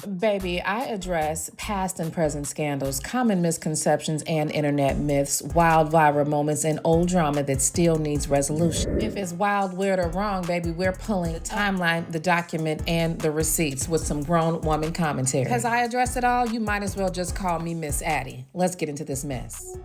Baby, I address past and present scandals, common misconceptions and internet myths, wild viral moments, and old drama that still needs resolution. If it's wild, weird, or wrong, baby, we're pulling the timeline, the document, and the receipts with some grown woman commentary. Because I address it all, you might as well just call me Miss Addie. Let's get into this mess.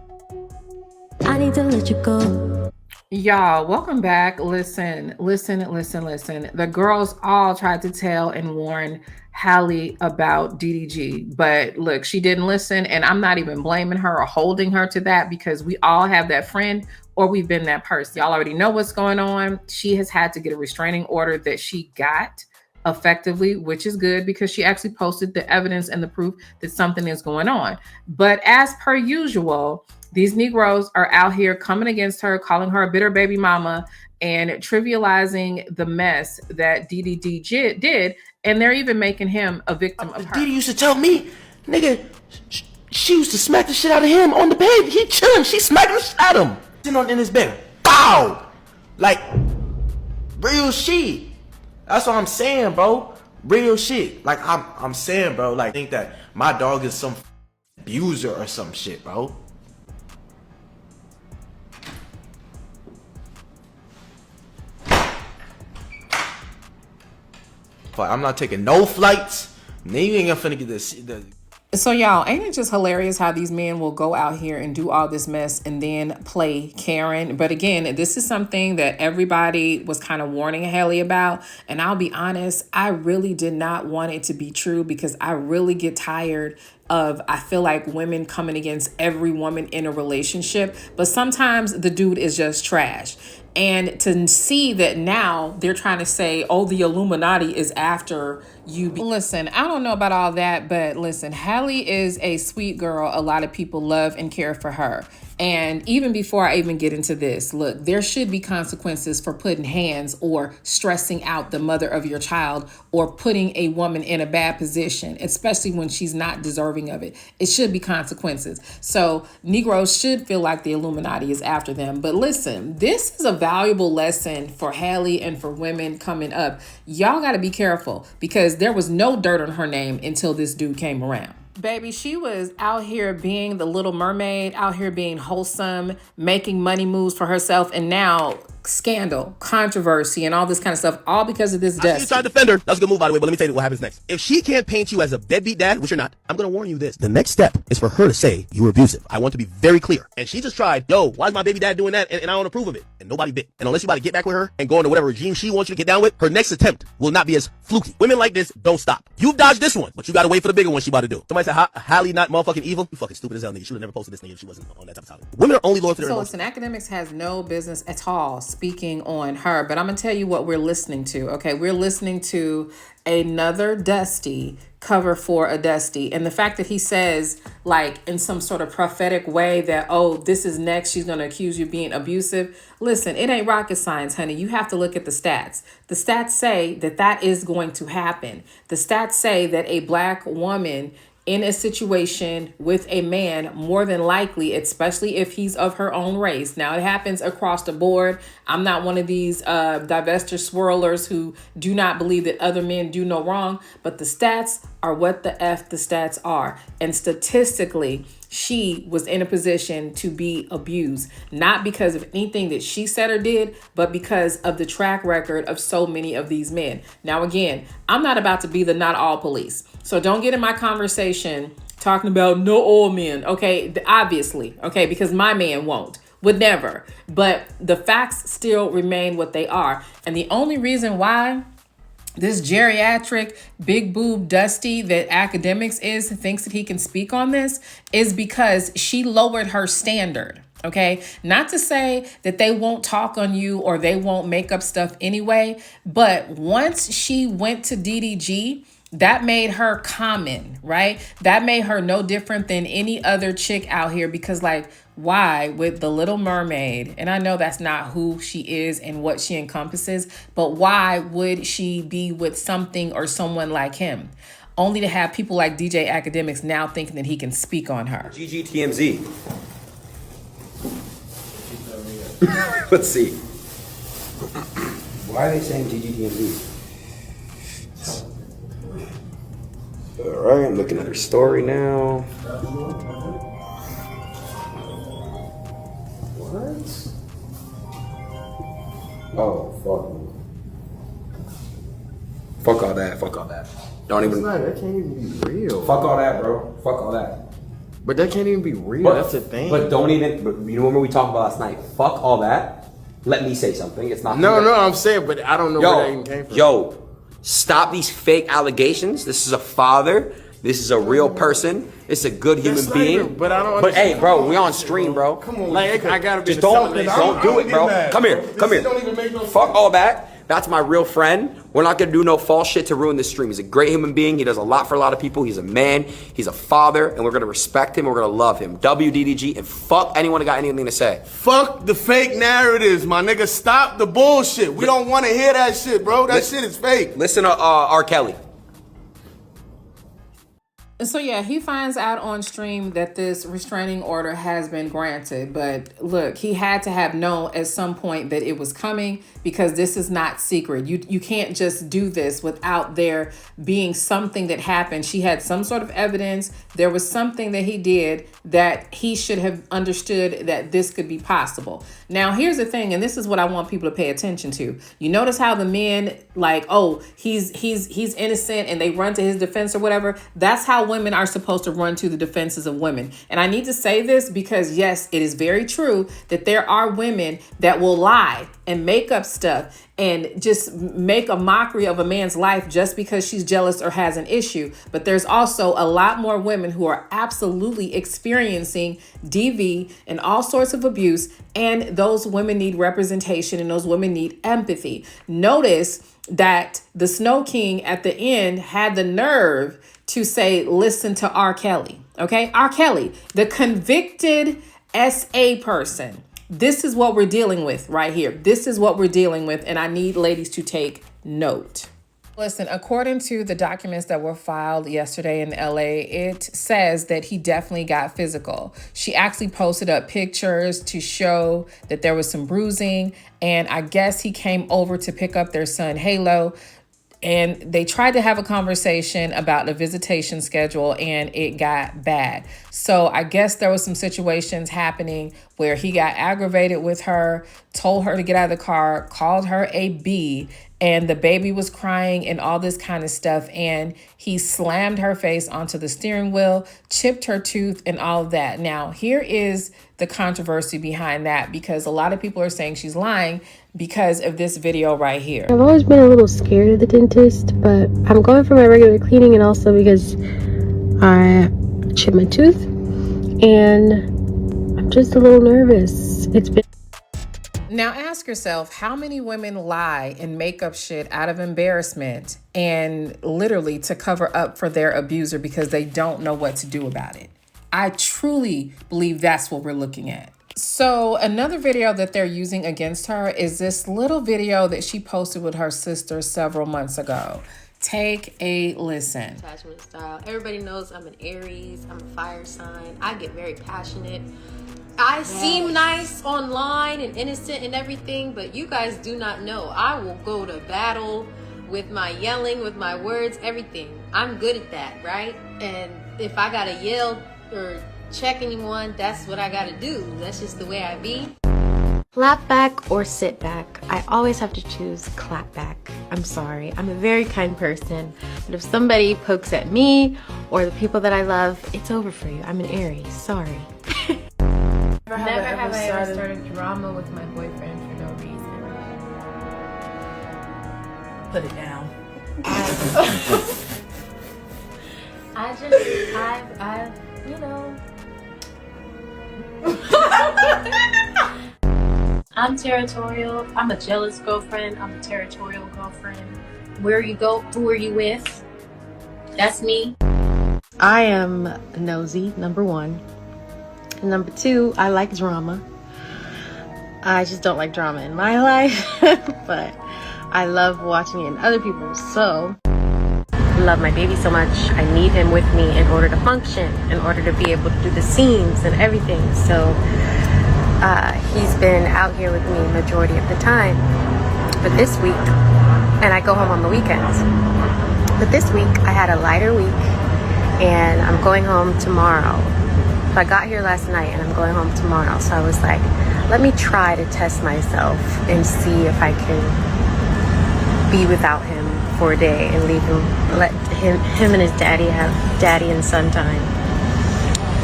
I need to let you go. Y'all, welcome back. Listen. The girls all tried to tell and warn Halle about DDG, but look, she didn't listen, and I'm not even blaming her or holding her to that because we all have that friend or we've been that person. Y'all already know what's going on. She has had to get a restraining order that she got effectively, which is good because she actually posted the evidence and the proof that something is going on. But as per usual, these Negroes are out here coming against her, calling her a bitter baby mama, and trivializing the mess that DDG did, and they're even making him a victim of her. Didi used to tell me, nigga, she used to smack the shit out of him on the bed. He chilling, she smacking the shit out of him. Sitting in his bed, pow! Like, real shit. That's what I'm saying, bro. Real shit. Like, I'm saying, bro, like, I think that my dog is some abuser or some shit, bro. I'm not taking no flights. Nigga ain't finna get this. So y'all, ain't it just hilarious how these men will go out here and do all this mess and then play Karen? But again, this is something that everybody was kind of warning Halle about. And I'll be honest, I really did not want it to be true because I really get tired of, I feel like, women coming against every woman in a relationship. But sometimes the dude is just trash. And to see that now they're trying to say, oh, the Illuminati is after you. Listen, I don't know about all that, but listen, Halle is a sweet girl. A lot of people love and care for her. And even before I even get into this, look, there should be consequences for putting hands or stressing out the mother of your child or putting a woman in a bad position, especially when she's not deserving of it. It should be consequences. So Negroes should feel like the Illuminati is after them. But listen, this is a valuable lesson for Halle and for women coming up. Y'all got to be careful because there was no dirt on her name until this dude came around. Baby, she was out here being the Little Mermaid, out here being wholesome, making money moves for herself, and now scandal, controversy, and all this kind of stuff, all because of this Dusty. I see you trying to defend her. That's a good move, by the way, but let me tell you what happens next. If she can't paint you as a deadbeat dad, which you're not, I'm going to warn you this. The next step is for her to say you were abusive. I want to be very clear. And she just tried, yo, why is my baby dad doing that? And I don't approve of it. And nobody bit. And unless you about to get back with her and go into whatever regime she wants you to get down with, her next attempt will not be as fluky. Women like this don't stop. You've dodged this one, but you got to wait for the bigger one she about to do. Somebody said, Halle not motherfucking evil? You fucking stupid as hell, nigga. She would have never posted this thing if she wasn't on that type of topic. Women are only loyal to their emotions. Listen, academics has no business at all speaking on her, but I'm gonna tell you what we're listening to. Okay, we're listening to another Dusty cover for a Dusty, and the fact that he says, like, in some sort of prophetic way that, oh, this is next, she's gonna accuse you of being abusive. Listen, it ain't rocket science, honey. You have to look at the stats. The stats say that that is going to happen. The stats say that a Black woman in a situation with a man, more than likely, especially if he's of her own race. Now, it happens across the board. I'm not one of these divestiture swirlers who do not believe that other men do no wrong, but the stats are what the F the stats are. And statistically, she was in a position to be abused, not because of anything that she said or did, but because of the track record of so many of these men. Now, again, I'm not about to be the not all police. So don't get in my conversation talking about no all men. Okay, obviously, okay, because my man would never. But the facts still remain what they are. And the only reason why this geriatric big boob Dusty that academics thinks that he can speak on this is because she lowered her standard. Okay, not to say that they won't talk on you or they won't make up stuff anyway, but once she went to DDG, that made her common, right? That made her no different than any other chick out here because, like, why with the Little Mermaid, and I know that's not who she is and what she encompasses, but why would she be with something or someone like him? Only to have people like DJ Academics now thinking that he can speak on her. GGTMZ. Let's see. Why are they saying GGTMZ? Alright, looking at her story now. What? Oh, fuck. Fuck all that, fuck all that. Don't even. That can't even be real. Fuck all that, bro. Fuck all that. But that can't even be real. That's the thing. But don't even. But you remember we talked about last night? Fuck all that. Let me say something. It's not. No, I'm saying, but I don't know where that even came from. Yo, stop these fake allegations. This is a father. This is a real person. It's a good human being. But I don't. But hey, bro, we on stream, bro. Come on, like I gotta be. Just don't do it, bro. Come here. Don't even make no Fuck all that. That's my real friend. We're not gonna do no false shit to ruin this stream. He's a great human being. He does a lot for a lot of people. He's a man. He's a father, and we're gonna respect him. We're gonna love him. WDDG, and fuck anyone that got anything to say. Fuck the fake narratives, my nigga. Stop the bullshit. We don't want to hear that shit, bro. That shit is fake. Listen to R. Kelly. So yeah, he finds out on stream that this restraining order has been granted. But look, he had to have known at some point that it was coming, because this is not secret. You can't just do this without there being something that happened. She had some sort of evidence. There was something that he did that he should have understood that this could be possible. Now, here's the thing, and this is what I want people to pay attention to. You notice how the men like, oh, he's innocent, and they run to his defense or whatever. That's how women are supposed to run to the defenses of women. And I need to say this because, yes, it is very true that there are women that will lie and make up stuff and just make a mockery of a man's life just because she's jealous or has an issue. But there's also a lot more women who are absolutely experiencing DV and all sorts of abuse, and those women need representation, and those women need empathy. Notice that the Snow King at the end had the nerve to say, listen to R. Kelly. Okay, R. Kelly, the convicted SA person. This is what we're dealing with right here. This is what we're dealing with, and I need ladies to take note. Listen, according to the documents that were filed yesterday in LA, it says that he definitely got physical. She actually posted up pictures to show that there was some bruising, and I guess he came over to pick up their son, Halo, and they tried to have a conversation about the visitation schedule, and it got bad. So I guess there was some situations happening where he got aggravated with her, told her to get out of the car, called her a B, and the baby was crying and all this kind of stuff. And he slammed her face onto the steering wheel, chipped her tooth, and all of that. Now, here is the controversy behind that, because a lot of people are saying she's lying because of this video right here. I've always been a little scared of the dentist, but I'm going for my regular cleaning, and also because I chipped my tooth and I'm just a little nervous. It's been. Now ask yourself, how many women lie and make up shit out of embarrassment and literally to cover up for their abuser because they don't know what to do about it? I truly believe that's what we're looking at. So another video that they're using against her is this little video that she posted with her sister several months ago. Take a listen. Attachment style. Everybody knows I'm an Aries. I'm a fire sign. I get very passionate. I seem nice online and innocent and everything, but you guys do not know. I will go to battle with my yelling, with my words, everything. I'm good at that, right? And if I gotta yell or check anyone, that's what I gotta do. That's just the way I be. Clapback or sit back? I always have to choose clapback. I'm sorry. I'm a very kind person, but if somebody pokes at me or the people that I love, it's over for you. I'm an Aries. Sorry. Never have I ever started drama with my boyfriend for no reason. Put it down. I've, you know. I'm territorial. I'm a jealous girlfriend. I'm a territorial girlfriend. Where you go, who are you with? That's me. I am nosy, number one. And number two, I like drama. I just don't like drama in my life, but I love watching it in other people's. So, I love my baby so much. I need him with me in order to function, in order to be able to do the scenes and everything. So, he's been out here with me majority of the time. But this week, and I go home on the weekends. But this week, I had a lighter week. and I'm going home tomorrow. So I got here last night and I'm going home tomorrow. So I was like, let me try to test myself and see if I can be without him for a day and leave him, let him and his daddy have daddy and son time.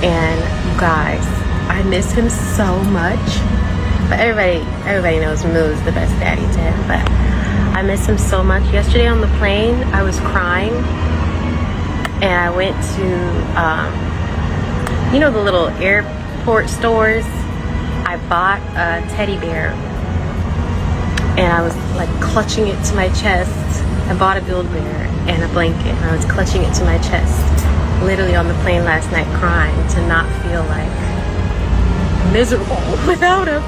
And you guys, I miss him so much. But everybody knows Moo's the best daddy to him, but I miss him so much. Yesterday on the plane, I was crying, and I went to, the little airport stores. I bought a teddy bear, and I was like clutching it to my chest. I bought a Build-A-Bear and a blanket, and I was clutching it to my chest, literally on the plane last night, crying to not feel like miserable without him.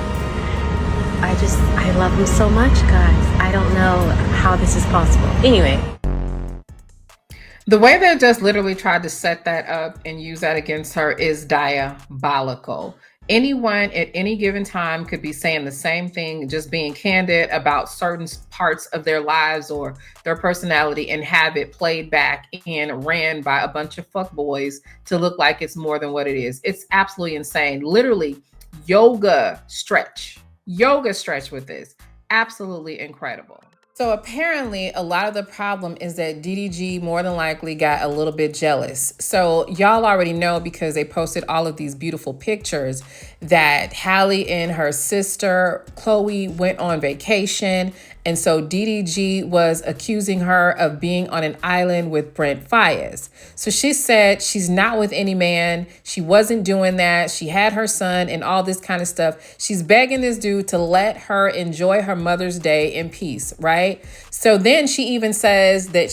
I love him so much, guys. I don't know how this is possible. Anyway. The way they just literally tried to set that up and use that against her is diabolical. Anyone at any given time could be saying the same thing, just being candid about certain parts of their lives or their personality, and have it played back and ran by a bunch of fuckboys to look like it's more than what it is. It's absolutely insane. Literally, yoga stretch with this. Absolutely incredible. So apparently a lot of the problem is that DDG more than likely got a little bit jealous. So y'all already know, because they posted all of these beautiful pictures, that Halle and her sister Chloe went on vacation. And so DDG was accusing her of being on an island with Brent Faiyaz. So she said she's not with any man. She wasn't doing that. She had her son and all this kind of stuff. She's begging this dude to let her enjoy her Mother's Day in peace, right? So then she even says that,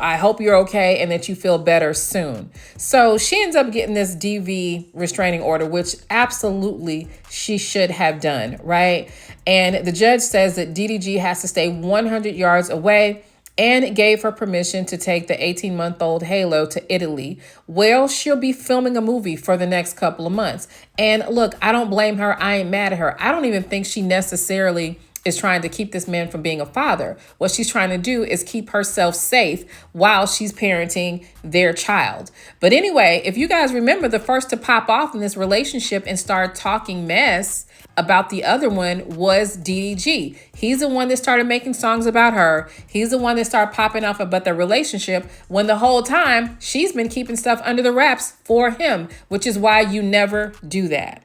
I hope you're okay and that you feel better soon. So she ends up getting this DV restraining order, which absolutely she should have done, right? And the judge says that DDG has to stay 100 yards away, and gave her permission to take the 18-month-old Halo to Italy. Well, she'll be filming a movie for the next couple of months. And look, I don't blame her. I ain't mad at her. I don't even think she necessarily is trying to keep this man from being a father. What she's trying to do is keep herself safe while she's parenting their child. But anyway, if you guys remember, the first to pop off in this relationship and start talking mess about the other one was DDG. He's the one that started making songs about her. He's the one that started popping off about their relationship, when the whole time she's been keeping stuff under the wraps for him, which is why you never do that.